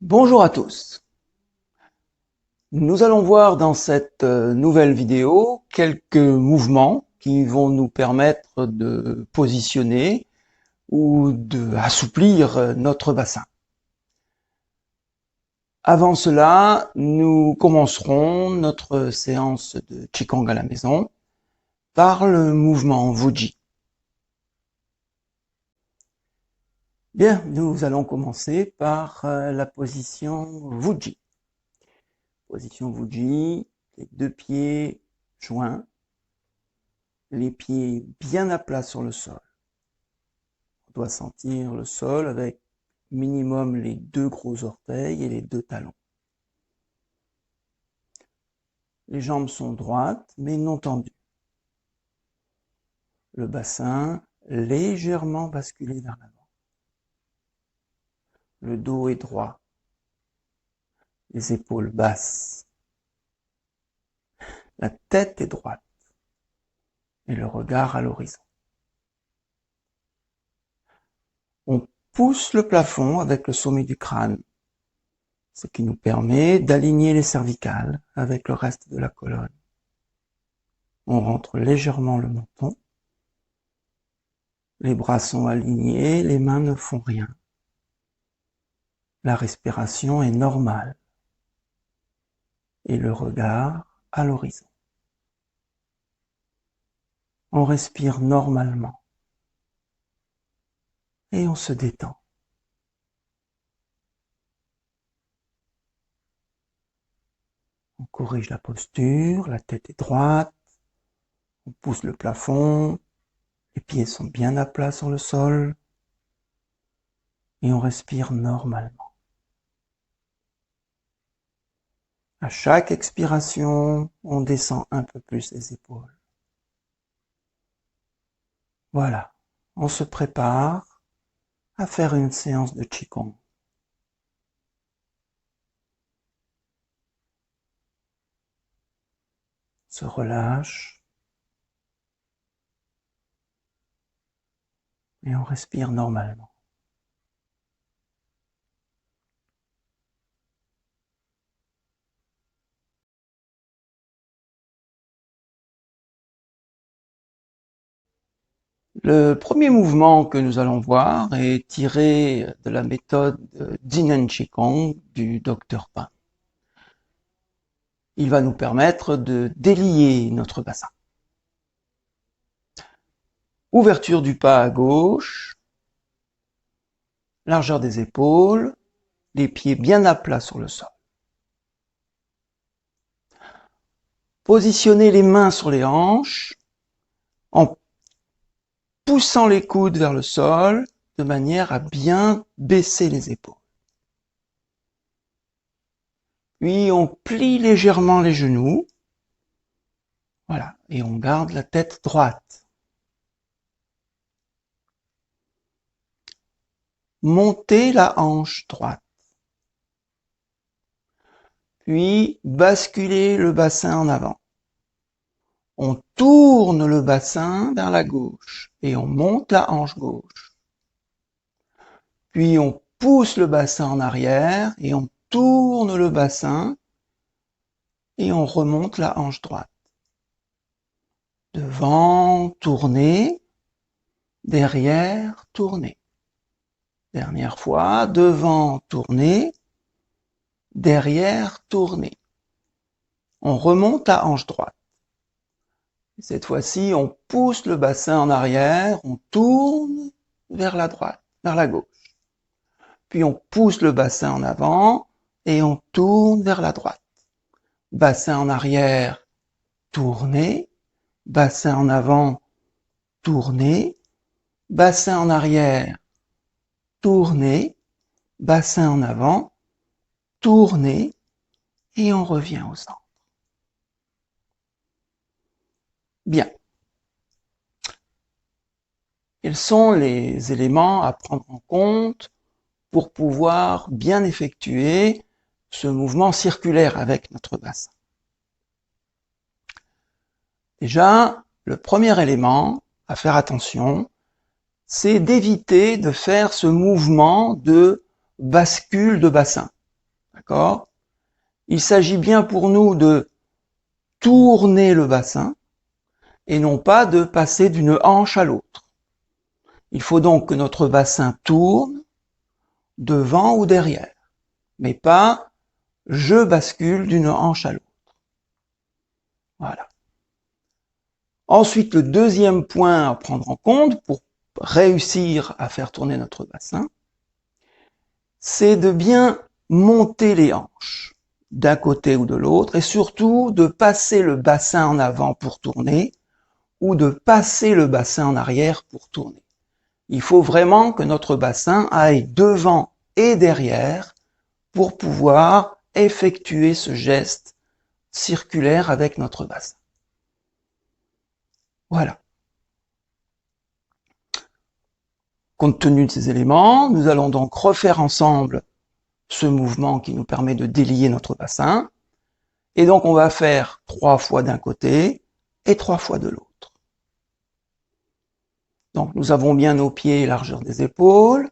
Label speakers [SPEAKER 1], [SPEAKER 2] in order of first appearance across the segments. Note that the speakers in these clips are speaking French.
[SPEAKER 1] Bonjour à tous. Nous allons voir dans cette nouvelle vidéo quelques mouvements qui vont nous permettre de positionner ou d'assouplir notre bassin. Avant cela, nous commencerons notre séance de Qigong à la maison par le mouvement Wuji. Bien, nous allons commencer par la position Wuji. Position Wuji, les deux pieds joints, les pieds bien à plat sur le sol. On doit sentir le sol avec minimum les deux gros orteils et les deux talons. Les jambes sont droites mais non tendues. Le bassin légèrement basculé vers l'avant. Le dos est droit. Les épaules basses. La tête est droite. Et le regard à l'horizon. On pousse le plafond avec le sommet du crâne, ce qui nous permet d'aligner les cervicales avec le reste de la colonne. On rentre légèrement le menton. Les bras sont alignés, les mains ne font rien. La respiration est normale. Et le regard à l'horizon. On respire normalement. Et on se détend. On corrige la posture, la tête est droite. On pousse le plafond. Les pieds sont bien à plat sur le sol. Et on respire normalement. À chaque expiration, on descend un peu plus les épaules. Voilà, on se prépare à faire une séance de Qigong. Se relâche. Et on respire normalement. Le premier mouvement que nous allons voir est tiré de la méthode Jing'an Qigong du Dr Pan. Il va nous permettre de délier notre bassin. Ouverture du pas à gauche, largeur des épaules, les pieds bien à plat sur le sol. Positionnez les mains sur les hanches en poussant les coudes vers le sol de manière à bien baisser les épaules. Puis on plie légèrement les genoux. Voilà, et on garde la tête droite. Montez la hanche droite. Puis basculez le bassin en avant. On tourne le bassin vers la gauche et on monte la hanche gauche. Puis on pousse le bassin en arrière et on tourne le bassin et on remonte la hanche droite. Devant, tournez. Derrière, tournez. Dernière fois, devant, tournez. Derrière, tournez. On remonte la hanche droite. Cette fois-ci, on pousse le bassin en arrière, on tourne vers la droite, vers la gauche. Puis on pousse le bassin en avant et on tourne vers la droite. Bassin en arrière, tournez. Bassin en avant, tournez. Bassin en arrière, tournez. Bassin en avant, tournez. Et on revient au centre. Bien. Quels sont les éléments à prendre en compte pour pouvoir bien effectuer ce mouvement circulaire avec notre bassin? Déjà, le premier élément à faire attention, c'est d'éviter de faire ce mouvement de bascule de bassin. D'accord? Il s'agit bien pour nous de tourner le bassin et non pas de passer d'une hanche à l'autre. Il faut donc que notre bassin tourne devant ou derrière, mais pas je bascule d'une hanche à l'autre. Voilà. Ensuite, le deuxième point à prendre en compte pour réussir à faire tourner notre bassin, c'est de bien monter les hanches d'un côté ou de l'autre et surtout de passer le bassin en avant pour tourner ou de passer le bassin en arrière pour tourner. Il faut vraiment que notre bassin aille devant et derrière pour pouvoir effectuer ce geste circulaire avec notre bassin. Voilà. Compte tenu de ces éléments, nous allons donc refaire ensemble ce mouvement qui nous permet de délier notre bassin. Et donc on va faire 3 fois d'un côté et 3 fois de l'autre. Donc nous avons bien nos pieds largeur des épaules,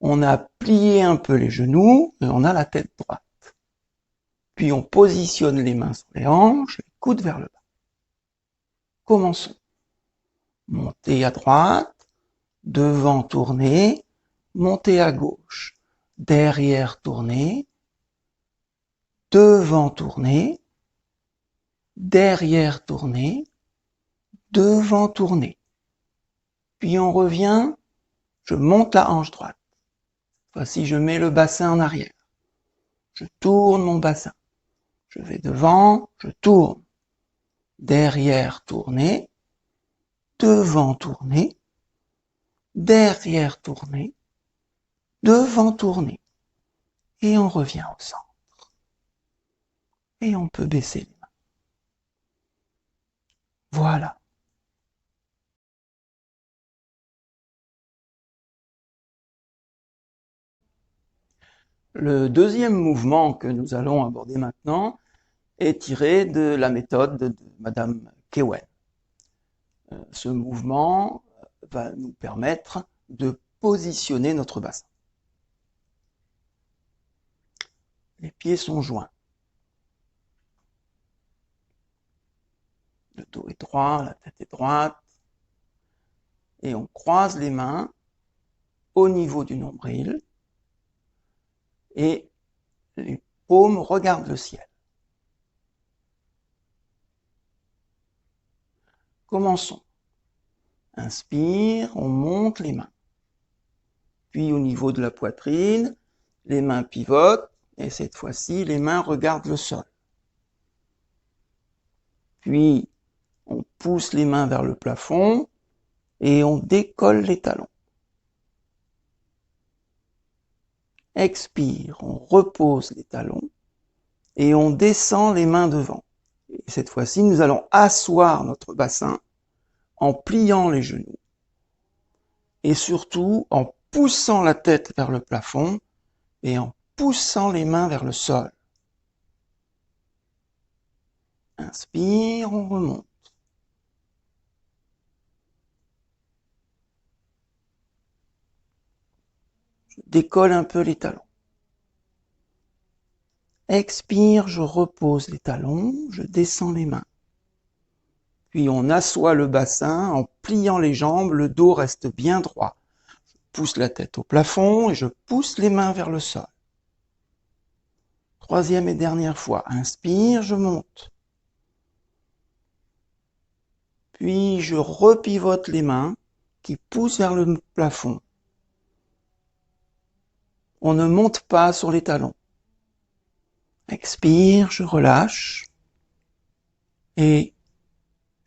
[SPEAKER 1] on a plié un peu les genoux et on a la tête droite. Puis on positionne les mains sur les hanches, les coudes vers le bas. Commençons. Montez à droite, devant tourner, montez à gauche, derrière tourner, devant tourner, derrière tourner, devant tourner. Puis on revient, je monte la hanche droite. Voici, je mets le bassin en arrière. Je tourne mon bassin. Je vais devant, je tourne. Derrière tourner, devant tourner, derrière tourner, devant tourner. Et on revient au centre. Et on peut baisser les mains. Voilà. Le deuxième mouvement que nous allons aborder maintenant est tiré de la méthode de Madame Kewen. Ce mouvement va nous permettre de positionner notre bassin. Les pieds sont joints. Le dos est droit, la tête est droite. Et on croise les mains au niveau du nombril. Et les paumes regardent le ciel. Commençons. Inspire, on monte les mains. Puis au niveau de la poitrine, les mains pivotent et cette fois-ci, les mains regardent le sol. Puis on pousse les mains vers le plafond et on décolle les talons. Expire, on repose les talons et on descend les mains devant. Et cette fois-ci, nous allons asseoir notre bassin en pliant les genoux et surtout en poussant la tête vers le plafond et en poussant les mains vers le sol. Inspire, on remonte. Je décolle un peu les talons. Expire, je repose les talons, je descends les mains. Puis on assoit le bassin en pliant les jambes, le dos reste bien droit. Je pousse la tête au plafond et je pousse les mains vers le sol. Troisième et dernière fois, inspire, je monte. Puis je repivote les mains qui poussent vers le plafond. On ne monte pas sur les talons. Expire, je relâche et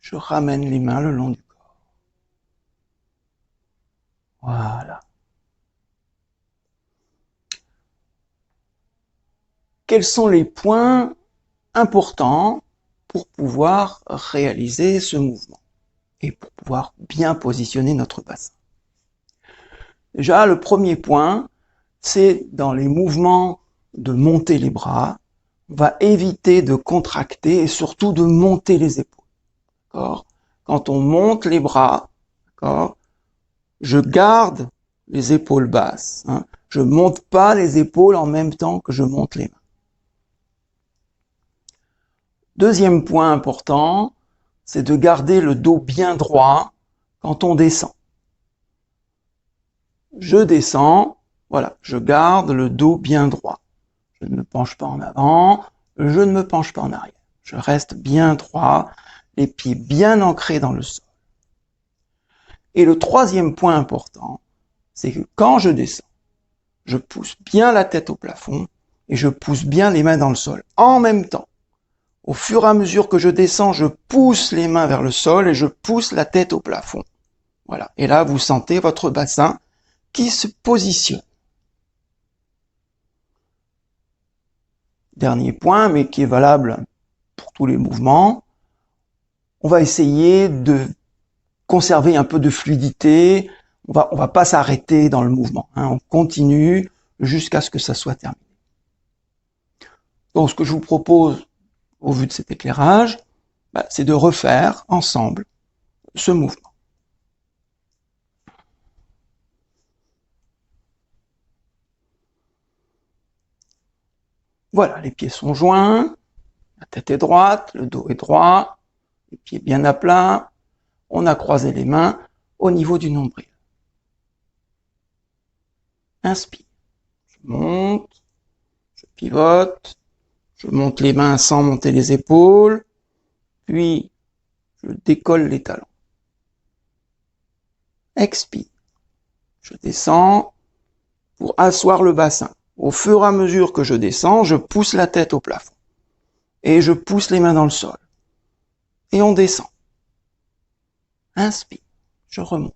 [SPEAKER 1] je ramène les mains le long du corps. Voilà. Quels sont les points importants pour pouvoir réaliser ce mouvement et pour pouvoir bien positionner notre bassin? Déjà, le premier point, c'est dans les mouvements de monter les bras, on va éviter de contracter et surtout de monter les épaules. D'accord ? Quand on monte les bras, d'accord, je garde les épaules basses. Hein. Je monte pas les épaules en même temps que je monte les mains. Deuxième point important, c'est de garder le dos bien droit quand on descend. Je descends, voilà, je garde le dos bien droit. Je ne me penche pas en avant, je ne me penche pas en arrière. Je reste bien droit, les pieds bien ancrés dans le sol. Et le troisième point important, c'est que quand je descends, je pousse bien la tête au plafond et je pousse bien les mains dans le sol en même temps. Au fur et à mesure que je descends, je pousse les mains vers le sol et je pousse la tête au plafond. Voilà. Et là, vous sentez votre bassin qui se positionne. Dernier point, mais qui est valable pour tous les mouvements. On va essayer de conserver un peu de fluidité. On va pas s'arrêter dans le mouvement. Hein. On continue jusqu'à ce que ça soit terminé. Donc, ce que je vous propose, au vu de cet éclairage, c'est de refaire ensemble ce mouvement. Voilà, les pieds sont joints, la tête est droite, le dos est droit, les pieds bien à plat, on a croisé les mains au niveau du nombril. Inspire, je monte, je pivote, je monte les mains sans monter les épaules, puis je décolle les talons. Expire, je descends pour asseoir le bassin. Au fur et à mesure que je descends, je pousse la tête au plafond et je pousse les mains dans le sol. Et on descend. Inspire, je remonte.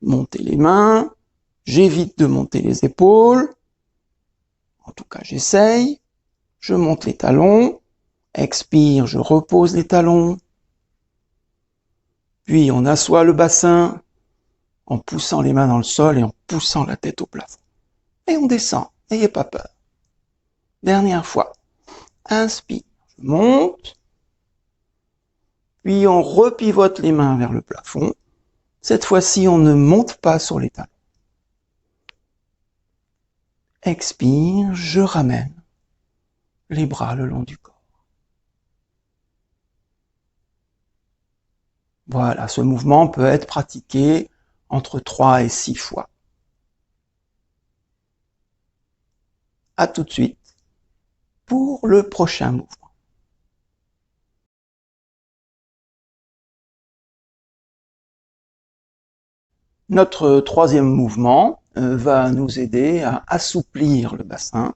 [SPEAKER 1] Monter les mains, j'évite de monter les épaules, en tout cas j'essaye, je monte les talons, expire, je repose les talons, puis on assoit le bassin en poussant les mains dans le sol et en poussant la tête au plafond. Et on descend, n'ayez pas peur. Dernière fois, inspire, je monte, puis on repivote les mains vers le plafond. Cette fois-ci, on ne monte pas sur les talons. Expire, je ramène les bras le long du corps. Voilà, ce mouvement peut être pratiqué entre 3 et 6 fois. À tout de suite pour le prochain mouvement. Notre troisième mouvement va nous aider à assouplir le bassin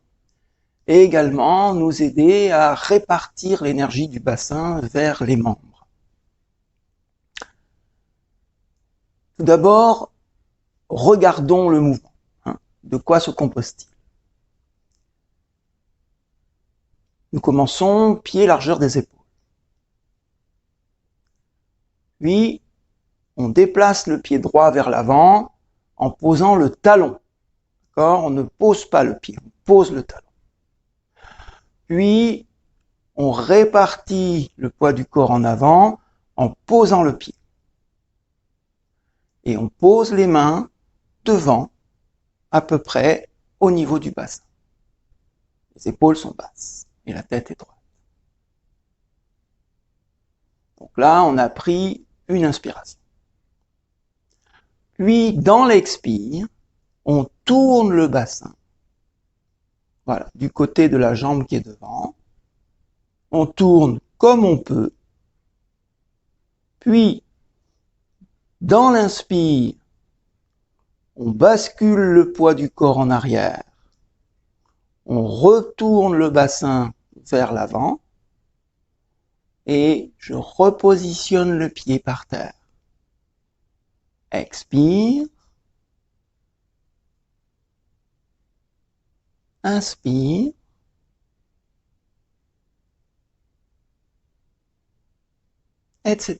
[SPEAKER 1] et également nous aider à répartir l'énergie du bassin vers les membres. Tout d'abord, regardons le mouvement. De quoi se compose-t-il? Nous commençons pied largeur des épaules. Puis, on déplace le pied droit vers l'avant en posant le talon. D'accord? On ne pose pas le pied, on pose le talon. Puis, on répartit le poids du corps en avant en posant le pied. Et on pose les mains devant, à peu près au niveau du bassin. Les épaules sont basses et la tête est droite. Donc là, on a pris une inspiration. Puis, dans l'expire, on tourne le bassin. Voilà, du côté de la jambe qui est devant. On tourne comme on peut. Puis, dans l'inspire, on bascule le poids du corps en arrière. On retourne le bassin vers l'avant. Et je repositionne le pied par terre. Expire. Inspire. Etc.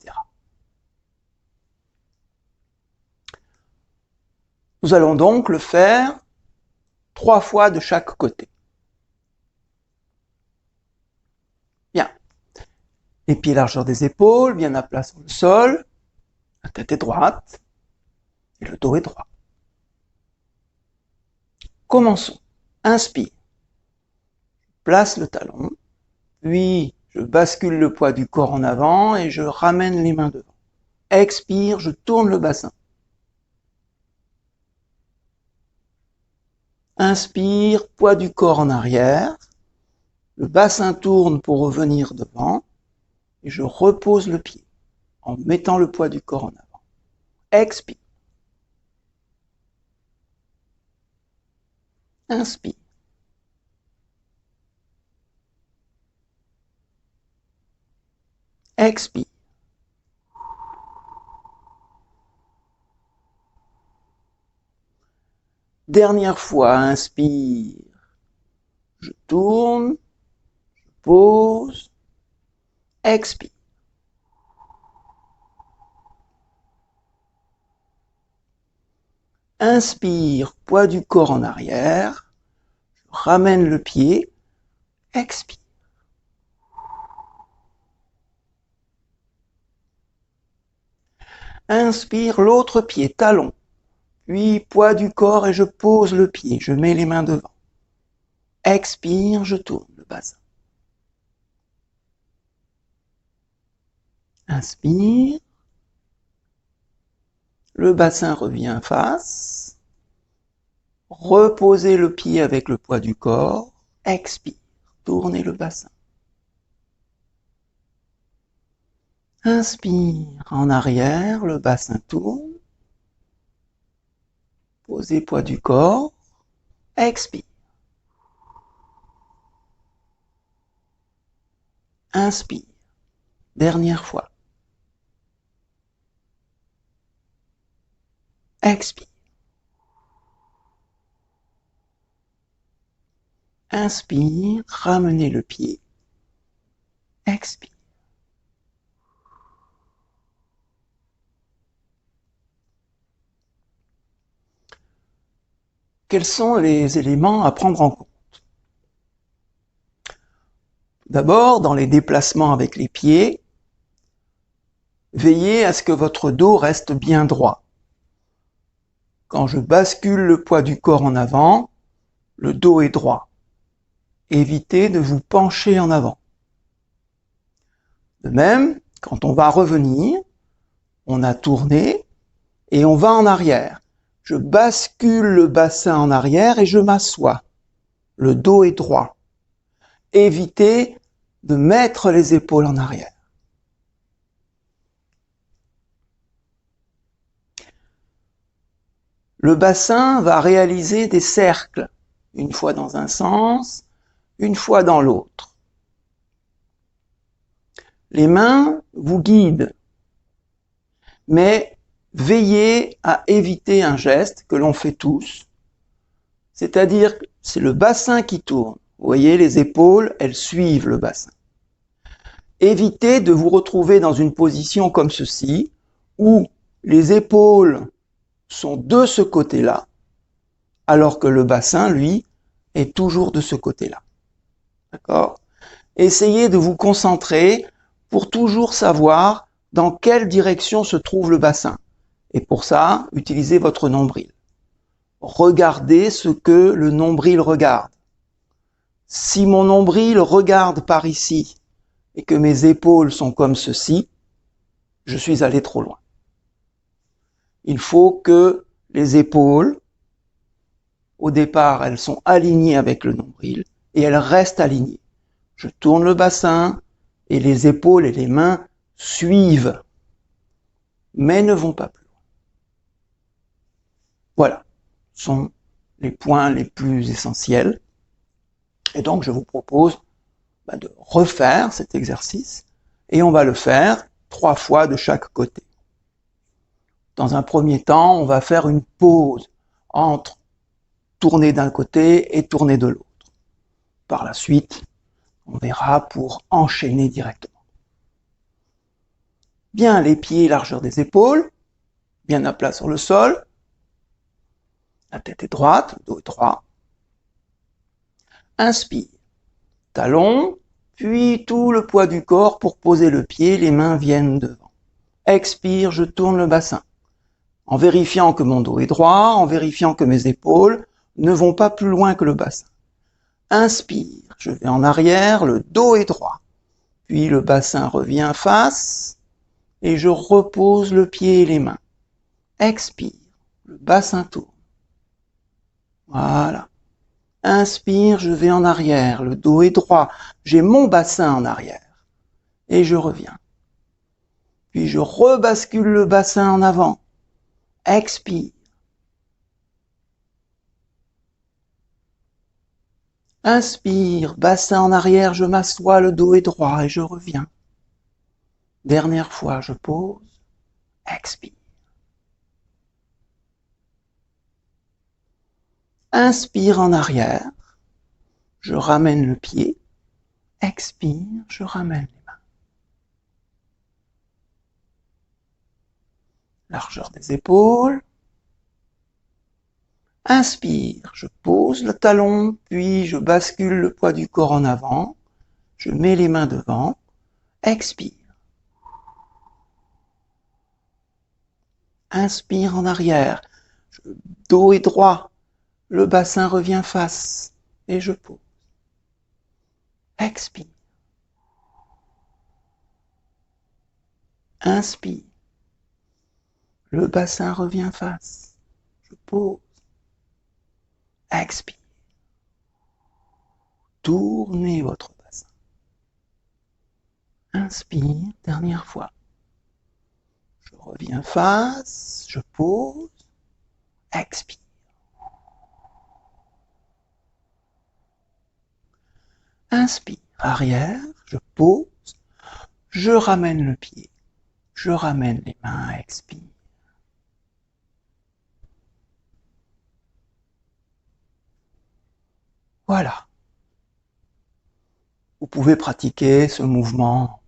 [SPEAKER 1] Nous allons donc le faire 3 fois de chaque côté. Bien. Les pieds largeur des épaules, bien à plat sur le sol. La tête est droite et le dos est droit. Commençons. Inspire. Place le talon, puis je bascule le poids du corps en avant et je ramène les mains devant. Expire, je tourne le bassin. Inspire, poids du corps en arrière. Le bassin tourne pour revenir devant et je repose le pied en mettant le poids du corps en avant. Expire. Inspire. Expire. Dernière fois, inspire. Je tourne, je pose, expire. Inspire, poids du corps en arrière. Je ramène le pied, expire. Inspire, l'autre pied, talon. Puis poids du corps et je pose le pied, je mets les mains devant. Expire, je tourne le bassin. Inspire. Le bassin revient face. Reposez le pied avec le poids du corps. Expire. Tournez le bassin. Inspire en arrière, le bassin tourne. Posez poids du corps. Expire. Inspire. Dernière fois. Expire. Inspire, ramenez le pied. Expire. Quels sont les éléments à prendre en compte? D'abord, dans les déplacements avec les pieds, veillez à ce que votre dos reste bien droit. Quand je bascule le poids du corps en avant, le dos est droit. Évitez de vous pencher en avant. De même, quand on va revenir, on a tourné et on va en arrière. Je bascule le bassin en arrière et je m'assois. Le dos est droit. Évitez de mettre les épaules en arrière. Le bassin va réaliser des cercles, une fois dans un sens, une fois dans l'autre. Les mains vous guident, mais veillez à éviter un geste que l'on fait tous, c'est-à-dire que c'est le bassin qui tourne. Vous voyez, les épaules, elles suivent le bassin. Évitez de vous retrouver dans une position comme ceci, où les épaules sont de ce côté-là, alors que le bassin, lui, est toujours de ce côté-là. D'accord ? Essayez de vous concentrer pour toujours savoir dans quelle direction se trouve le bassin. Et pour ça, utilisez votre nombril. Regardez ce que le nombril regarde. Si mon nombril regarde par ici et que mes épaules sont comme ceci, je suis allé trop loin. Il faut que les épaules, au départ, elles sont alignées avec le nombril et elles restent alignées. Je tourne le bassin et les épaules et les mains suivent, mais ne vont pas plus loin. Voilà, ce sont les points les plus essentiels. Et donc, je vous propose de refaire cet exercice et on va le faire 3 fois de chaque côté. Dans un premier temps, on va faire une pause entre tourner d'un côté et tourner de l'autre. Par la suite, on verra pour enchaîner directement. Bien les pieds, largeur des épaules, bien à plat sur le sol. La tête est droite, le dos est droit. Inspire. Talon, puis tout le poids du corps pour poser le pied, les mains viennent devant. Expire, je tourne le bassin. En vérifiant que mon dos est droit, en vérifiant que mes épaules ne vont pas plus loin que le bassin. Inspire, je vais en arrière, le dos est droit. Puis le bassin revient face et je repose le pied et les mains. Expire, le bassin tourne. Voilà. Inspire, je vais en arrière, le dos est droit, j'ai mon bassin en arrière. Et je reviens. Puis je rebascule le bassin en avant. Expire. Inspire, bassin en arrière, je m'assois, le dos est droit et je reviens. Dernière fois, je pose. Expire. Inspire en arrière, je ramène le pied. Expire, je ramène les mains. Largeur des épaules. Inspire, je pose le talon, puis je bascule le poids du corps en avant. Je mets les mains devant. Expire. Inspire en arrière. Le dos est droit. Le bassin revient face. Et je pose. Expire. Inspire. Le bassin revient face. Je pose. Expire. Tournez votre bassin. Inspire, dernière fois. Je reviens face, je pose. Expire. Inspire, arrière, je pose. Je ramène le pied. Je ramène les mains, expire. Voilà. Vous pouvez pratiquer ce mouvement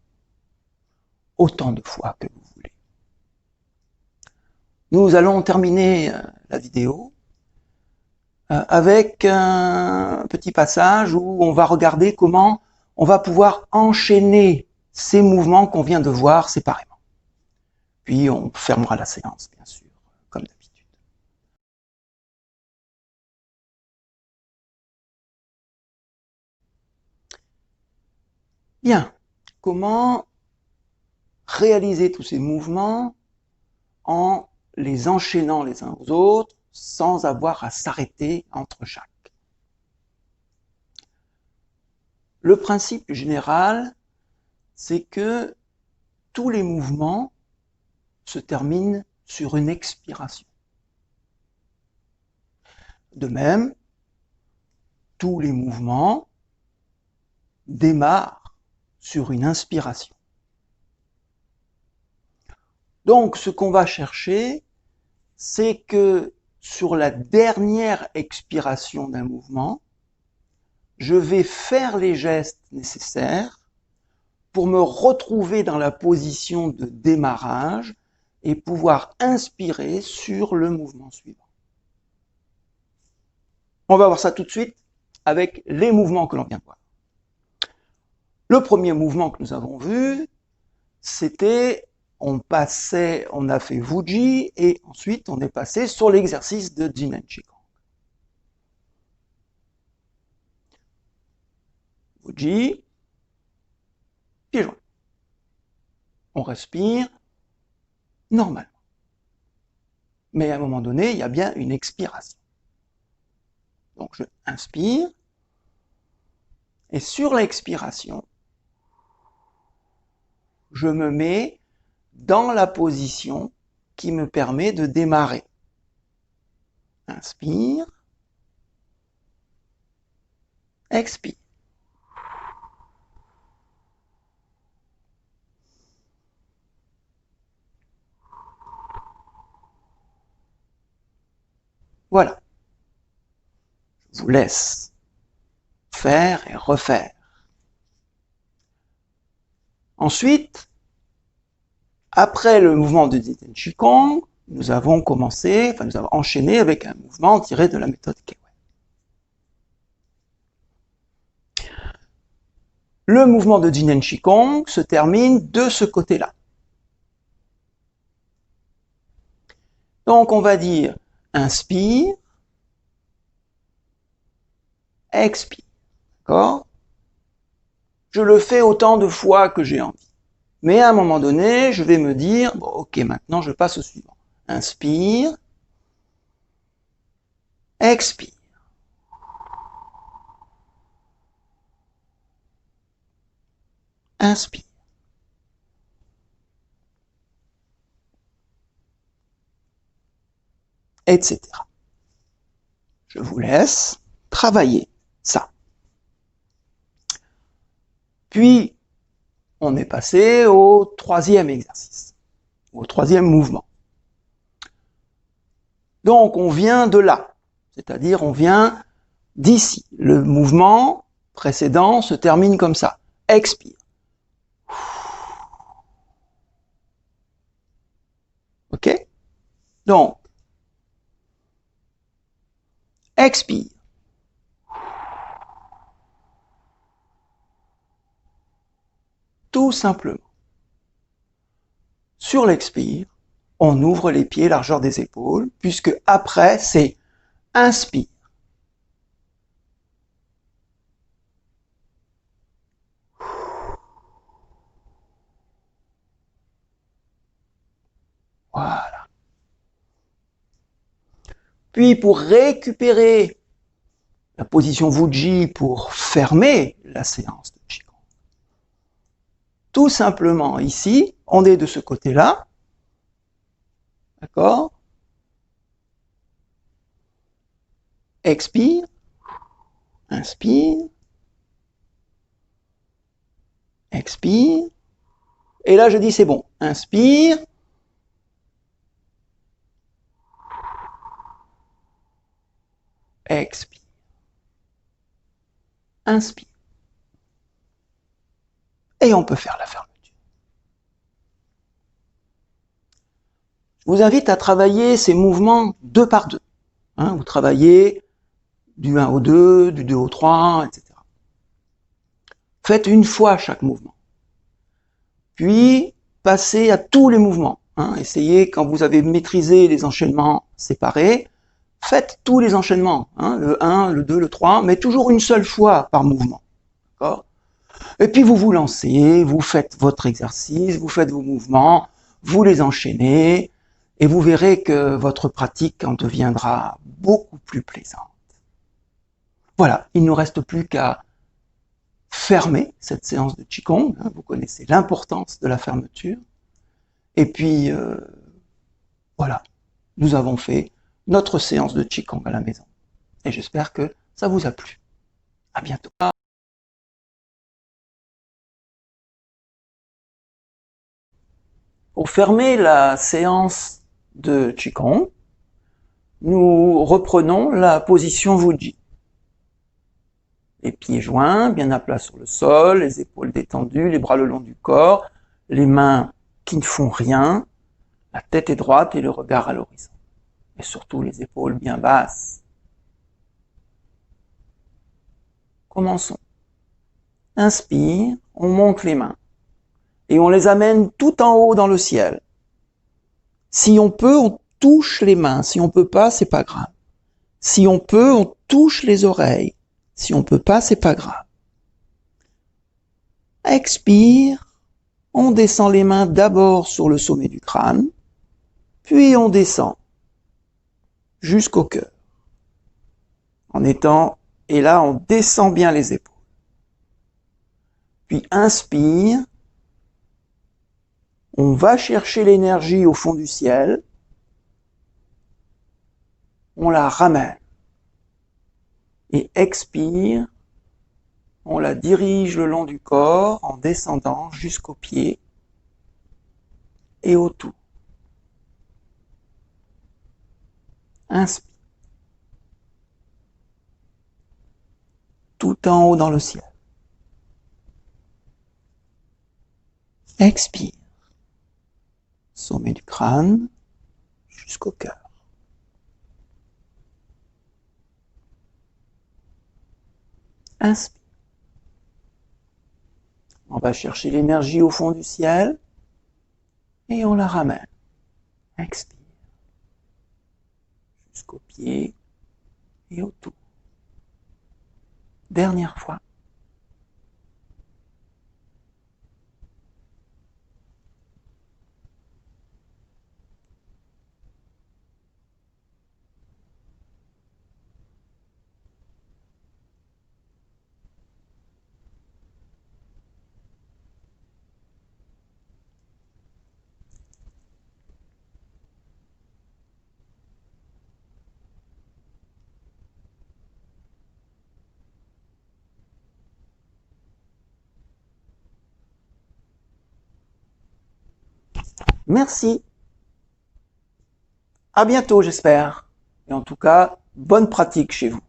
[SPEAKER 1] autant de fois que vous voulez. Nous allons terminer la vidéo avec un petit passage où on va regarder comment on va pouvoir enchaîner ces mouvements qu'on vient de voir séparément. Puis on fermera la séance, bien sûr, comme d'habitude. Bien, comment réaliser tous ces mouvements en les enchaînant les uns aux autres sans avoir à s'arrêter entre chaque. Le principe général, c'est que tous les mouvements se terminent sur une expiration. De même, tous les mouvements démarrent sur une inspiration. Donc, ce qu'on va chercher, c'est que sur la dernière expiration d'un mouvement, je vais faire les gestes nécessaires pour me retrouver dans la position de démarrage et pouvoir inspirer sur le mouvement suivant. On va voir ça tout de suite avec les mouvements que l'on vient de voir. Le premier mouvement que nous avons vu, c'était on a fait Wuji et ensuite on est passé sur l'exercice de Jinen Qigong. Wuji, pieds joints. On respire normalement. Mais à un moment donné, il y a bien une expiration. Donc je inspire et sur l'expiration, je me mets dans la position qui me permet de démarrer. Inspire, expire. Voilà. Je vous laisse faire et refaire. Ensuite, après le mouvement de Jiten Qigong, nous avons enchaîné avec un mouvement tiré de la méthode Kewen. Le mouvement de Jinen Qigong se termine de ce côté-là. Donc on va dire inspire, expire. D'accord? Je le fais autant de fois que j'ai envie. Mais à un moment donné, je vais me dire, bon, ok, maintenant je passe au suivant. Inspire, expire. Inspire. Etc. Je vous laisse travailler ça. Puis, on est passé au troisième exercice, au troisième mouvement. Donc, on vient de là, c'est-à-dire on vient d'ici. Le mouvement précédent se termine comme ça. Expire. Ok? Donc, expire. Tout simplement. Sur l'expire, on ouvre les pieds, largeur des épaules, puisque après, c'est inspire. Voilà. Puis pour récupérer la position Wuji pour fermer la séance de Qigong, tout simplement ici, on est de ce côté-là, d'accord? Expire, inspire, expire, et là je dis c'est bon, inspire, expire, inspire, et on peut faire la fermeture. Je vous invite à travailler ces mouvements deux par deux. Hein, vous travaillez du 1 au 2, du 2 au 3, etc. Faites une fois chaque mouvement. Puis, passez à tous les mouvements. Hein, essayez, quand vous avez maîtrisé les enchaînements séparés, faites tous les enchaînements. Hein, le 1, le 2, le 3, mais toujours une seule fois par mouvement. D'accord ? Et puis vous vous lancez, vous faites votre exercice, vous faites vos mouvements, vous les enchaînez, et vous verrez que votre pratique en deviendra beaucoup plus plaisante. Voilà, il ne nous reste plus qu'à fermer cette séance de Qigong. Vous connaissez l'importance de la fermeture. Et puis, voilà, nous avons fait notre séance de Qigong à la maison. Et j'espère que ça vous a plu. À bientôt. Pour fermer la séance de Qigong, nous reprenons la position Wuji. Les pieds joints, bien à plat sur le sol, les épaules détendues, les bras le long du corps, les mains qui ne font rien, la tête est droite et le regard à l'horizon. Et surtout les épaules bien basses. Commençons. Inspire, on monte les mains et on les amène tout en haut dans le ciel. Si on peut, on touche les mains. Si on peut pas, c'est pas grave. Si on peut, on touche les oreilles. Si on peut pas, c'est pas grave. Expire, on descend les mains d'abord sur le sommet du crâne, puis on descend jusqu'au cœur. Et là, on descend bien les épaules. Puis inspire, on va chercher l'énergie au fond du ciel, on la ramène. Et expire, on la dirige le long du corps en descendant jusqu'aux pieds et autour. Inspire. Tout en haut dans le ciel. Expire. Sommet du crâne jusqu'au cœur. Inspire. On va chercher l'énergie au fond du ciel et on la ramène. Expire. jusqu'au pied et autour. Dernière fois. Merci. À bientôt, j'espère. Et en tout cas, bonne pratique chez vous.